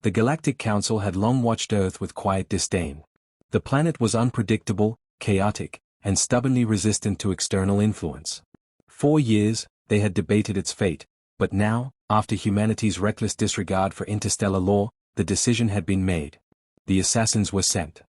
The Galactic Council had long watched Earth with quiet disdain. The planet was unpredictable, chaotic, and stubbornly resistant to external influence. 4 years, they had debated its fate, but now, after humanity's reckless disregard for interstellar law, the decision had been made. The assassins were sent.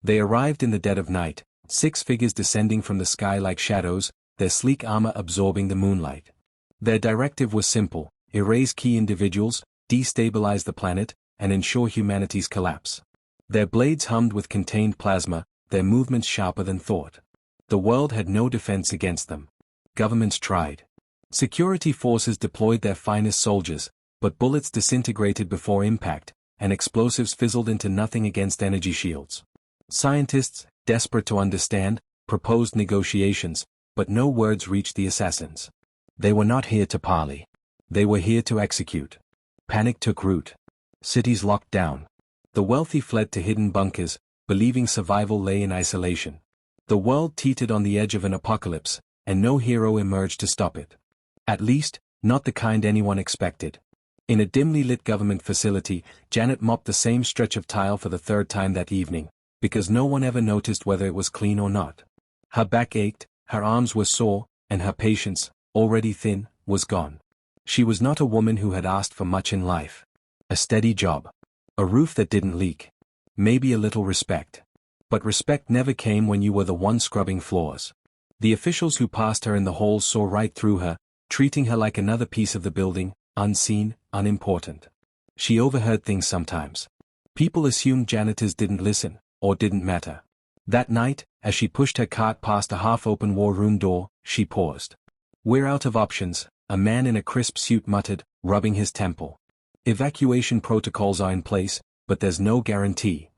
They arrived in the dead of night, 6 figures descending from the sky like shadows, their sleek armor absorbing the moonlight. Their directive was simple: erase key individuals, destabilize the planet, and ensure humanity's collapse. Their blades hummed with contained plasma, their movements sharper than thought. The world had no defense against them. Governments tried. Security forces deployed their finest soldiers, but bullets disintegrated before impact, and explosives fizzled into nothing against energy shields. Scientists, desperate to understand, proposed negotiations, but no words reached the assassins. They were not here to parley. They were here to execute. Panic took root. Cities locked down. The wealthy fled to hidden bunkers, believing survival lay in isolation. The world teetered on the edge of an apocalypse, and no hero emerged to stop it. At least, not the kind anyone expected. In a dimly lit government facility, Janet mopped the same stretch of tile for the 3rd time that evening, because no one ever noticed whether it was clean or not. Her back ached, her arms were sore, and her patience, already thin, was gone. She was not a woman who had asked for much in life. A steady job. A roof that didn't leak. Maybe a little respect. But respect never came when you were the one scrubbing floors. The officials who passed her in the halls saw right through her, treating her like another piece of the building, unseen, unimportant. She overheard things sometimes. People assumed janitors didn't listen, or didn't matter. That night, as she pushed her cart past a half-open war room door, she paused. "We're out of options," a man in a crisp suit muttered, rubbing his temple. "Evacuation protocols are in place, but there's no guarantee."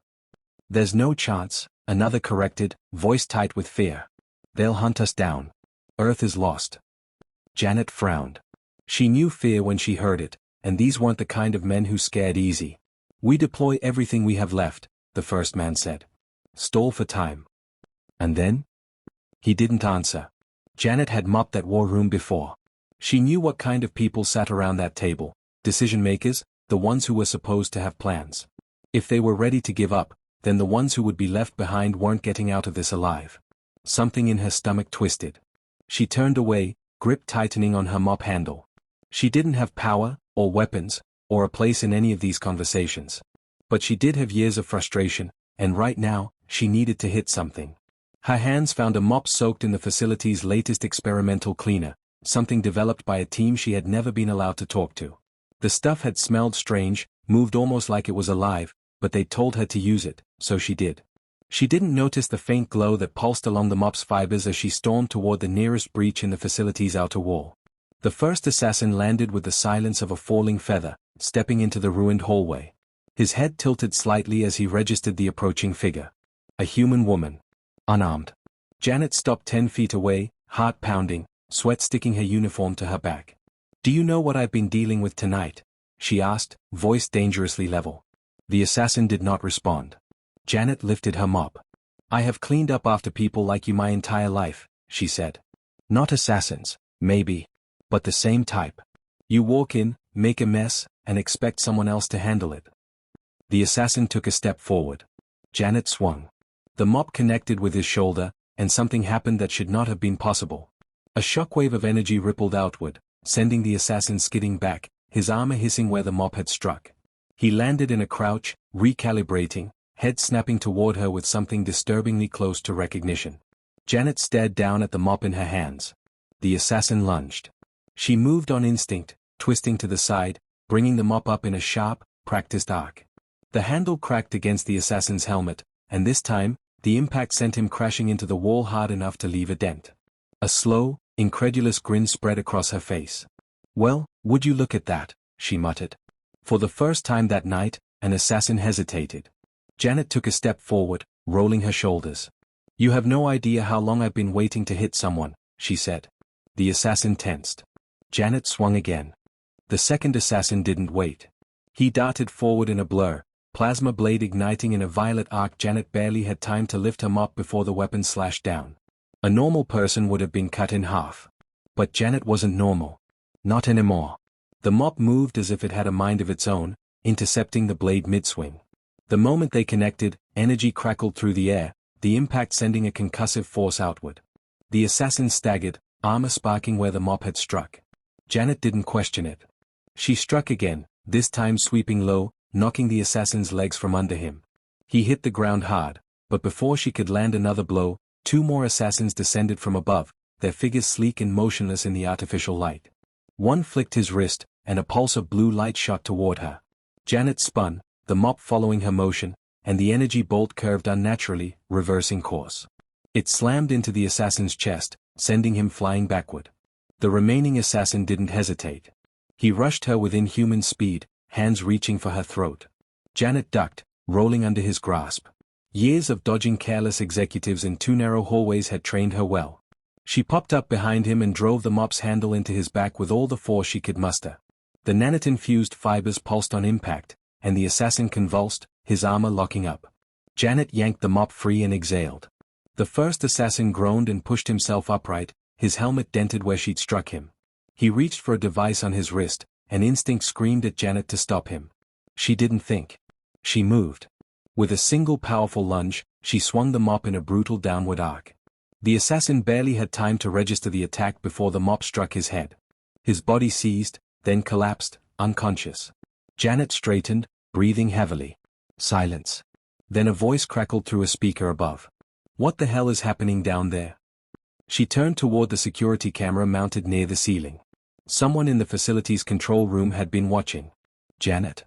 "There's no chance," another corrected, voice tight with fear. "They'll hunt us down. Earth is lost." Janet frowned. She knew fear when she heard it, and these weren't the kind of men who scared easy. "We deploy everything we have left," the first man said. "Stall for time." "And then?" He didn't answer. Janet had mopped that war room before. She knew what kind of people sat around that table. Decision makers, the ones who were supposed to have plans. If they were ready to give up, then the ones who would be left behind weren't getting out of this alive. Something in her stomach twisted. She turned away, grip tightening on her mop handle. She didn't have power, or weapons, or a place in any of these conversations. But she did have years of frustration, and right now, she needed to hit something. Her hands found a mop soaked in the facility's latest experimental cleaner, something developed by a team she had never been allowed to talk to. The stuff had smelled strange, moved almost like it was alive, but they told her to use it, so she did. She didn't notice the faint glow that pulsed along the mop's fibers as she stormed toward the nearest breach in the facility's outer wall. The first assassin landed with the silence of a falling feather, stepping into the ruined hallway. His head tilted slightly as he registered the approaching figure. A human woman. Unarmed. Janet stopped 10 feet away, heart pounding, sweat sticking her uniform to her back. "Do you know what I've been dealing with tonight?" she asked, voice dangerously level. The assassin did not respond. Janet lifted her mop. "I have cleaned up after people like you my entire life," she said. "Not assassins, maybe. But the same type. You walk in, make a mess, and expect someone else to handle it." The assassin took a step forward. Janet swung. The mop connected with his shoulder, and something happened that should not have been possible. A shockwave of energy rippled outward, sending the assassin skidding back, his armor hissing where the mop had struck. He landed in a crouch, recalibrating, head snapping toward her with something disturbingly close to recognition. Janet stared down at the mop in her hands. The assassin lunged. She moved on instinct, twisting to the side, bringing the mop up in a sharp, practiced arc. The handle cracked against the assassin's helmet, and this time, the impact sent him crashing into the wall hard enough to leave a dent. A slow, incredulous grin spread across her face. "Well, would you look at that," she muttered. For the first time that night, an assassin hesitated. Janet took a step forward, rolling her shoulders. "You have no idea how long I've been waiting to hit someone," she said. The assassin tensed. Janet swung again. The second assassin didn't wait. He darted forward in a blur, plasma blade igniting in a violet arc. Janet barely had time to lift her mop before the weapon slashed down. A normal person would have been cut in half. But Janet wasn't normal. Not anymore. The mop moved as if it had a mind of its own, intercepting the blade mid-swing. The moment they connected, energy crackled through the air, the impact sending a concussive force outward. The assassin staggered, armor sparking where the mop had struck. Janet didn't question it. She struck again, this time sweeping low, knocking the assassin's legs from under him. He hit the ground hard, but before she could land another blow, two more assassins descended from above, their figures sleek and motionless in the artificial light. One flicked his wrist, and a pulse of blue light shot toward her. Janet spun, the mop following her motion, and the energy bolt curved unnaturally, reversing course. It slammed into the assassin's chest, sending him flying backward. The remaining assassin didn't hesitate. He rushed her with inhuman speed, hands reaching for her throat. Janet ducked, rolling under his grasp. Years of dodging careless executives in two narrow hallways had trained her well. She popped up behind him and drove the mop's handle into his back with all the force she could muster. The nanite-infused fibers pulsed on impact, and the assassin convulsed, his armor locking up. Janet yanked the mop free and exhaled. The first assassin groaned and pushed himself upright, his helmet dented where she'd struck him. He reached for a device on his wrist, and instinct screamed at Janet to stop him. She didn't think. She moved. With a single powerful lunge, she swung the mop in a brutal downward arc. The assassin barely had time to register the attack before the mop struck his head. His body seized, then collapsed, unconscious. Janet straightened, breathing heavily. Silence. Then a voice crackled through a speaker above. "What the hell is happening down there?" She turned toward the security camera mounted near the ceiling. Someone in the facility's control room had been watching. "Janet?"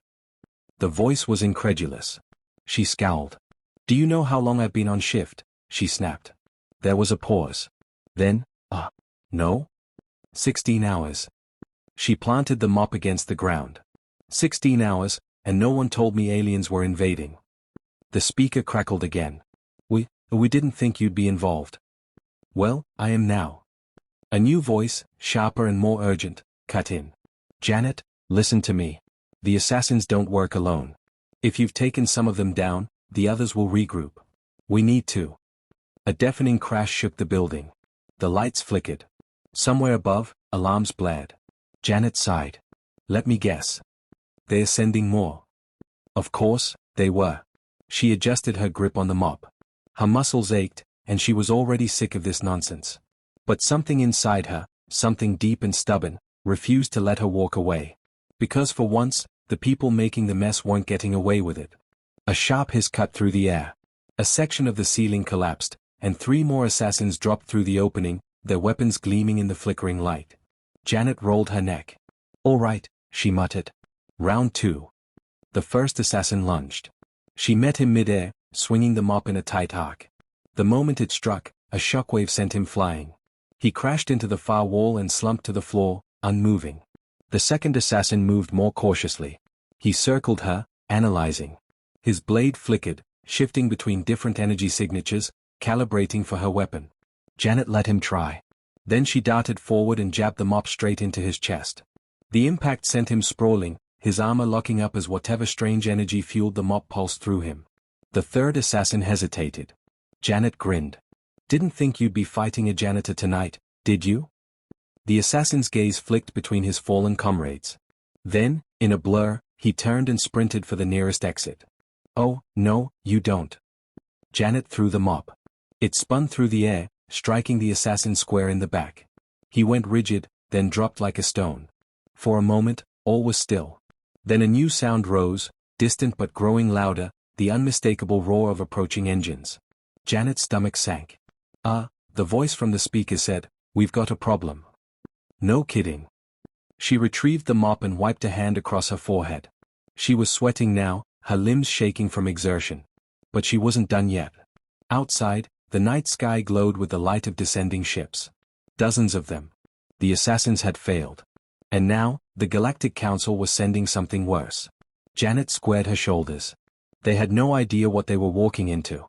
The voice was incredulous. She scowled. "Do you know how long I've been on shift?" she snapped. There was a pause. Then, no? 16 hours. She planted the mop against the ground. 16 hours, and no one told me aliens were invading. The speaker crackled again. We didn't think you'd be involved." "Well, I am now." A new voice, sharper and more urgent, cut in. "Janet, listen to me. The assassins don't work alone. If you've taken some of them down, the others will regroup. We need to." A deafening crash shook the building. The lights flickered. Somewhere above, alarms blared. Janet sighed. "Let me guess. They're sending more." Of course, they were. She adjusted her grip on the mop. Her muscles ached, and she was already sick of this nonsense. But something inside her, something deep and stubborn, refused to let her walk away. Because for once, the people making the mess weren't getting away with it. A sharp hiss cut through the air. A section of the ceiling collapsed, and 3 more assassins dropped through the opening, their weapons gleaming in the flickering light. Janet rolled her neck. "All right," she muttered. Round 2. The first assassin lunged. She met him mid-air, swinging the mop in a tight arc. The moment it struck, a shockwave sent him flying. He crashed into the far wall and slumped to the floor, unmoving. The second assassin moved more cautiously. He circled her, analyzing. His blade flickered, shifting between different energy signatures, calibrating for her weapon. Janet let him try. Then she darted forward and jabbed the mop straight into his chest. The impact sent him sprawling, his armor locking up as whatever strange energy fueled the mop pulsed through him. The third assassin hesitated. Janet grinned. "Didn't think you'd be fighting a janitor tonight, did you?" The assassin's gaze flicked between his fallen comrades. Then, in a blur, he turned and sprinted for the nearest exit. "Oh, no, you don't." Janet threw the mop. It spun through the air, striking the assassin square in the back. He went rigid, then dropped like a stone. For a moment, all was still. Then a new sound rose, distant but growing louder, the unmistakable roar of approaching engines. Janet's stomach sank. The voice from the speaker said, "We've got a problem." No kidding. She retrieved the mop and wiped a hand across her forehead. She was sweating now, her limbs shaking from exertion. But she wasn't done yet. Outside, the night sky glowed with the light of descending ships. Dozens of them. The assassins had failed. And now, the Galactic Council was sending something worse. Janet squared her shoulders. They had no idea what they were walking into.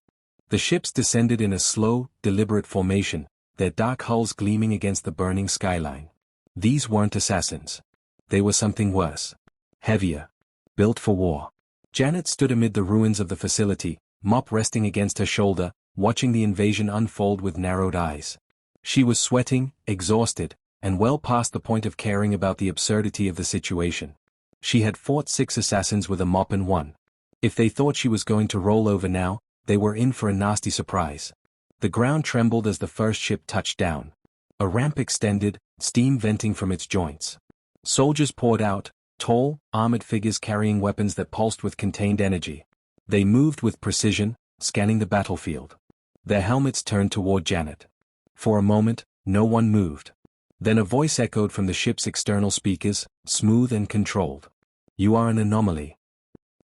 The ships descended in a slow, deliberate formation, their dark hulls gleaming against the burning skyline. These weren't assassins. They were something worse. Heavier. Built for war. Janet stood amid the ruins of the facility, mop resting against her shoulder, watching the invasion unfold with narrowed eyes. She was sweating, exhausted, and well past the point of caring about the absurdity of the situation. She had fought 6 assassins with a mop and won. If they thought she was going to roll over now, they were in for a nasty surprise. The ground trembled as the first ship touched down. A ramp extended, steam venting from its joints. Soldiers poured out, tall, armored figures carrying weapons that pulsed with contained energy. They moved with precision, scanning the battlefield. Their helmets turned toward Janet. For a moment, no one moved. Then a voice echoed from the ship's external speakers, smooth and controlled. "You are an anomaly."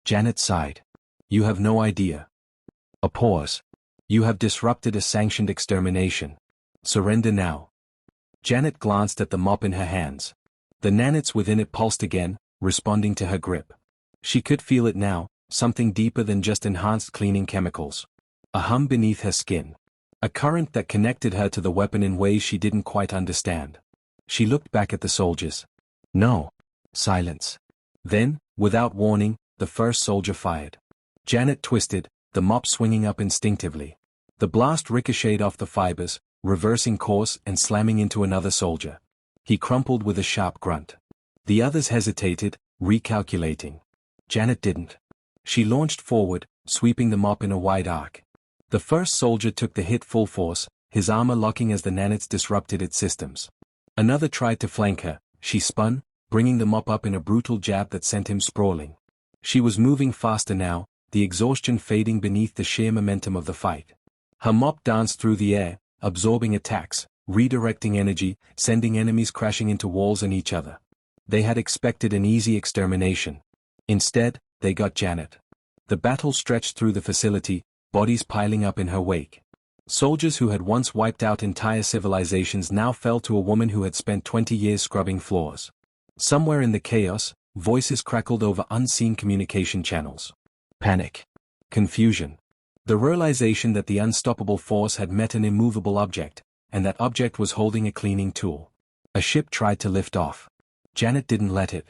Janet sighed. "You have no idea." A pause. "You have disrupted a sanctioned extermination. Surrender now." Janet glanced at the mop in her hands. The nanites within it pulsed again, responding to her grip. She could feel it now, something deeper than just enhanced cleaning chemicals. A hum beneath her skin. A current that connected her to the weapon in ways she didn't quite understand. She looked back at the soldiers. No. Silence. Then, without warning, the first soldier fired. Janet twisted, the mop swinging up instinctively. The blast ricocheted off the fibers, reversing course and slamming into another soldier. He crumpled with a sharp grunt. The others hesitated, recalculating. Janet didn't. She launched forward, sweeping the mop in a wide arc. The first soldier took the hit full force, his armor locking as the nanites disrupted its systems. Another tried to flank her. She spun, bringing the mop up in a brutal jab that sent him sprawling. She was moving faster now, the exhaustion fading beneath the sheer momentum of the fight. Her mop danced through the air, absorbing attacks, redirecting energy, sending enemies crashing into walls and each other. They had expected an easy extermination. Instead, they got Janet. The battle stretched through the facility, bodies piling up in her wake. Soldiers who had once wiped out entire civilizations now fell to a woman who had spent 20 years scrubbing floors. Somewhere in the chaos, voices crackled over unseen communication channels. Panic. Confusion. The realization that the unstoppable force had met an immovable object, and that object was holding a cleaning tool. A ship tried to lift off. Janet didn't let it.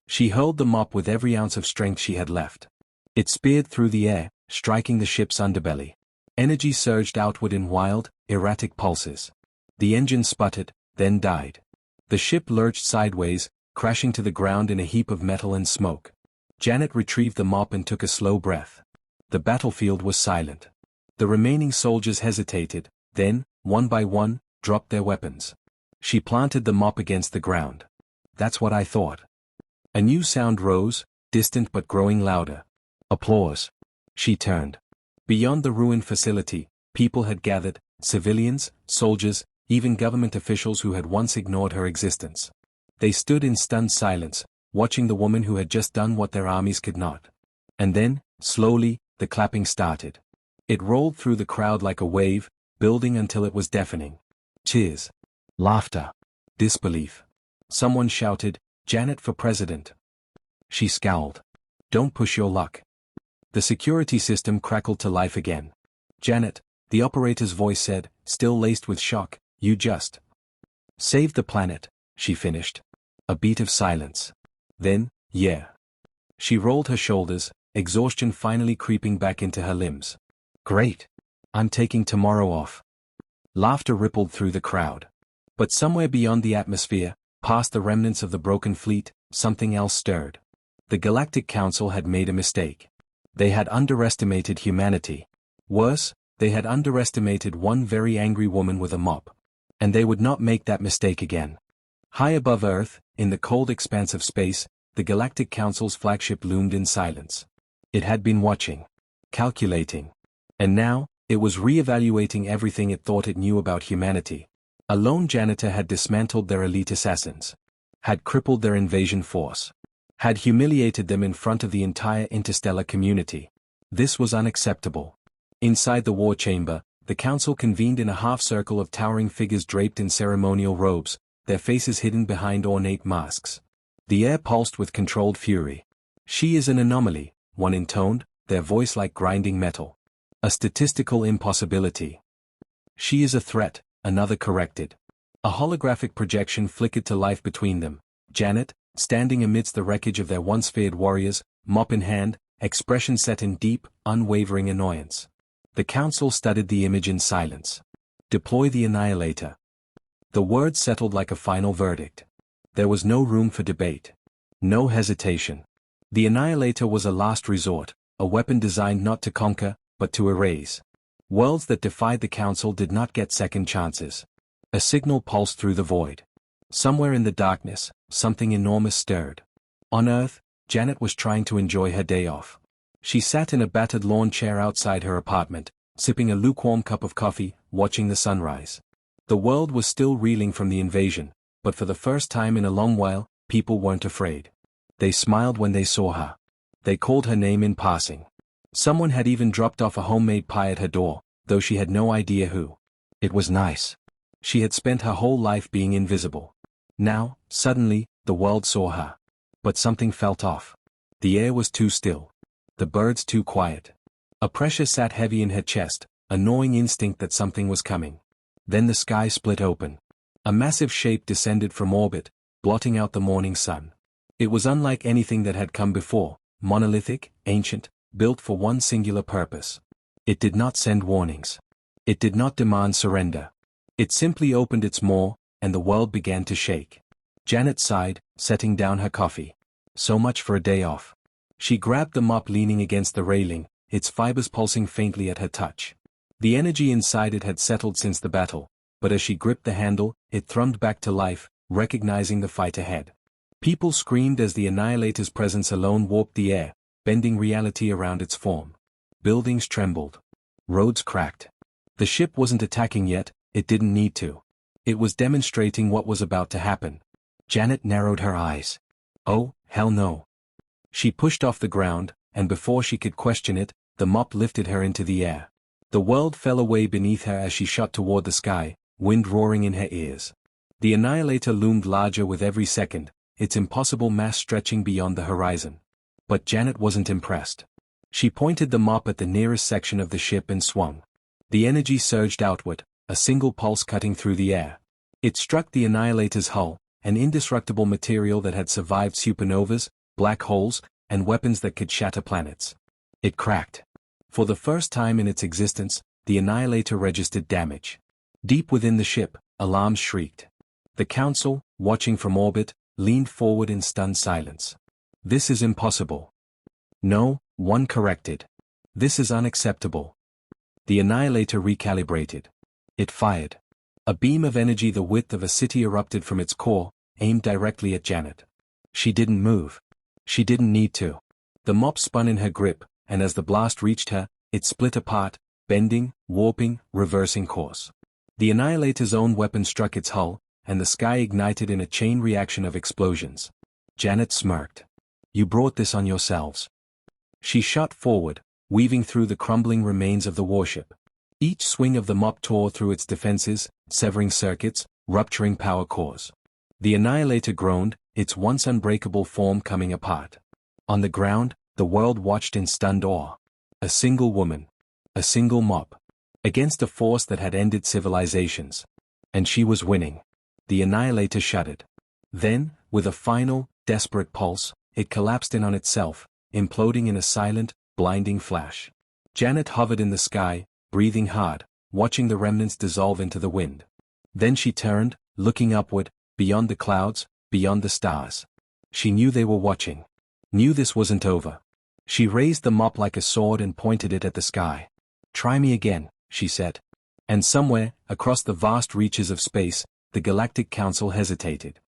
She hurled the mop with every ounce of strength she had left. It speared through the air, striking the ship's underbelly. Energy surged outward in wild, erratic pulses. The engine sputtered, then died. The ship lurched sideways, crashing to the ground in a heap of metal and smoke. Janet retrieved the mop and took a slow breath. The battlefield was silent. The remaining soldiers hesitated, then, one by one, dropped their weapons. She planted the mop against the ground. "That's what I thought." A new sound rose, distant but growing louder. Applause. She turned. Beyond the ruined facility, people had gathered, civilians, soldiers, even government officials who had once ignored her existence. They stood in stunned silence, watching the woman who had just done what their armies could not. And then, slowly, the clapping started. It rolled through the crowd like a wave, building until it was deafening. Cheers. Laughter. Disbelief. Someone shouted, "Janet for president." She scowled. "Don't push your luck." The security system crackled to life again. "Janet," the operator's voice said, still laced with shock, "you just saved the planet," she finished. A beat of silence. Then, "Yeah." She rolled her shoulders, exhaustion finally creeping back into her limbs. "Great. I'm taking tomorrow off." Laughter rippled through the crowd. But somewhere beyond the atmosphere, past the remnants of the broken fleet, something else stirred. The Galactic Council had made a mistake. They had underestimated humanity. Worse, they had underestimated one very angry woman with a mop. And they would not make that mistake again. High above Earth, in the cold expanse of space, the Galactic Council's flagship loomed in silence. It had been watching. Calculating. And now, it was re-evaluating everything it thought it knew about humanity. A lone janitor had dismantled their elite assassins. Had crippled their invasion force. Had humiliated them in front of the entire interstellar community. This was unacceptable. Inside the war chamber, the council convened in a half-circle of towering figures draped in ceremonial robes, their faces hidden behind ornate masks. The air pulsed with controlled fury. "She is an anomaly," one intoned, their voice like grinding metal. "A statistical impossibility." "She is a threat," another corrected. A holographic projection flickered to life between them. Janet, standing amidst the wreckage of their once feared warriors, mop in hand, expression set in deep, unwavering annoyance. The council studied the image in silence. "Deploy the Annihilator." The word settled like a final verdict. There was no room for debate. No hesitation. The Annihilator was a last resort, a weapon designed not to conquer, but to erase. Worlds that defied the Council did not get second chances. A signal pulsed through the void. Somewhere in the darkness, something enormous stirred. On Earth, Janet was trying to enjoy her day off. She sat in a battered lawn chair outside her apartment, sipping a lukewarm cup of coffee, watching the sunrise. The world was still reeling from the invasion, but for the first time in a long while, people weren't afraid. They smiled when they saw her. They called her name in passing. Someone had even dropped off a homemade pie at her door, though she had no idea who. It was nice. She had spent her whole life being invisible. Now, suddenly, the world saw her. But something felt off. The air was too still. The birds too quiet. A pressure sat heavy in her chest, a gnawing instinct that something was coming. Then the sky split open. A massive shape descended from orbit, blotting out the morning sun. It was unlike anything that had come before, monolithic, ancient, built for one singular purpose. It did not send warnings. It did not demand surrender. It simply opened its maw, and the world began to shake. Janet sighed, setting down her coffee. So much for a day off. She grabbed the mop leaning against the railing, its fibers pulsing faintly at her touch. The energy inside it had settled since the battle, but as she gripped the handle, it thrummed back to life, recognizing the fight ahead. People screamed as the Annihilator's presence alone warped the air, bending reality around its form. Buildings trembled. Roads cracked. The ship wasn't attacking yet, it didn't need to. It was demonstrating what was about to happen. Janet narrowed her eyes. Oh, hell no. She pushed off the ground, and before she could question it, the mop lifted her into the air. The world fell away beneath her as she shot toward the sky, wind roaring in her ears. The Annihilator loomed larger with every second, its impossible mass stretching beyond the horizon. But Janet wasn't impressed. She pointed the mop at the nearest section of the ship and swung. The energy surged outward, a single pulse cutting through the air. It struck the Annihilator's hull, an indestructible material that had survived supernovas, black holes, and weapons that could shatter planets. It cracked. For the first time in its existence, the Annihilator registered damage. Deep within the ship, alarms shrieked. The Council, watching from orbit, leaned forward in stunned silence. This is impossible. No, one corrected. This is unacceptable. The Annihilator recalibrated. It fired. A beam of energy the width of a city erupted from its core, aimed directly at Janet. She didn't move. She didn't need to. The mop spun in her grip, and as the blast reached her, it split apart, bending, warping, reversing course. The Annihilator's own weapon struck its hull, and the sky ignited in a chain reaction of explosions. Janet smirked. You brought this on yourselves. She shot forward, weaving through the crumbling remains of the warship. Each swing of the mop tore through its defenses, severing circuits, rupturing power cores. The Annihilator groaned, its once unbreakable form coming apart. On the ground, the world watched in stunned awe. A single woman. A single mop. Against a force that had ended civilizations. And she was winning. The Annihilator shuddered. Then, with a final, desperate pulse, it collapsed in on itself, imploding in a silent, blinding flash. Janet hovered in the sky, breathing hard, watching the remnants dissolve into the wind. Then she turned, looking upward, beyond the clouds, beyond the stars. She knew they were watching. Knew this wasn't over. She raised the mop like a sword and pointed it at the sky. Try me again, she said. And somewhere, across the vast reaches of space, the Galactic Council hesitated.